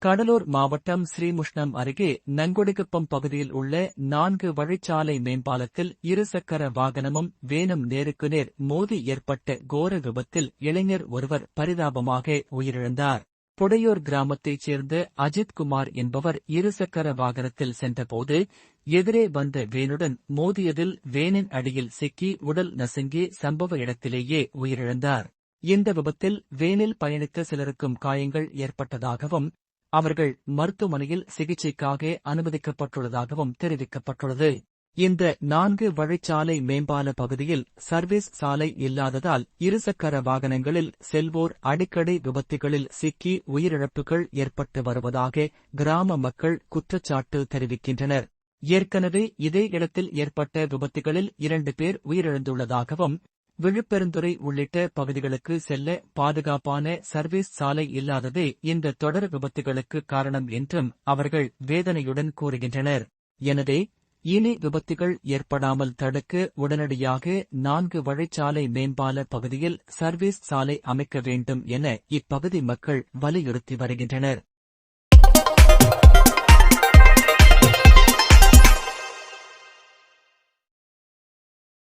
கடலூர் மாவட்டம் ஸ்ரீமுஷ்ணம் அருகே நங்குடிக்குப்பம் பகுதியில் உள்ள 4 வழிச்சாலை மேம்பாலத்தில் இருசக்கர வாகனமும் வேனும் நேருக்கு நேர் மோதி ஏற்பட்ட கோர விபத்தில் இளைஞர் ஒருவர் பரிதாபமாக உயிரிழந்தார். புடையூர் கிராமத்தைச் சேர்ந்த அஜித்குமார் என்பவர் இருசக்கர வாகனத்தில் சென்றபோது எதிரே வந்த வேனுடன் மோதியதில் வேனின் அடியில் சிக்கி உடல் நசுங்கி சம்பவ இடத்திலேயே உயிரிழந்தார். இந்த விபத்தில் வேனில் பயணித்த சிலருக்கும் காயங்கள் ஏற்பட்டதாகவும் அவர்கள் மருத்துவமனையில் சிகிச்சைக்காக அனுமதிக்கப்பட்டுள்ளதாகவும் தெரிவிக்கப்பட்டுள்ளது. இந்த 4 வழிச்சாலை மேம்பால பகுதியில் சர்வீஸ் சாலை இல்லாததால் இருசக்கர வாகனங்களில் செல்வோர் அடிக்கடி விபத்துகளில் சிக்கி உயிரிழப்புகள் ஏற்பட்டு வருவதாக கிராம மக்கள் குற்றச்சாட்டு தெரிவிக்கின்றனர். ஏற்கனவே இதே இடத்தில் ஏற்பட்ட விபத்துகளில் 2 பேர் உயிரிழந்துள்ளதாகவும் விழுப்பெருந்துறை உள்ளிட்ட பகுதிகளுக்கு செல்ல பாதுகாப்பான சர்வீஸ் சாலை இல்லாததே இந்த தொடர் விபத்துகளுக்கு காரணம் என்றும் அவர்கள் வேதனையுடன் கூறுகின்றனர். எனவே இனி விபத்துகள் ஏற்படாமல் தடுக்க உடனடியாக 4 வழிச்சாலை மேம்பால பகுதியில் சர்வீஸ் சாலை அமைக்க வேண்டும் என இப்பகுதி மக்கள் வலியுறுத்தி வருகின்றனர்.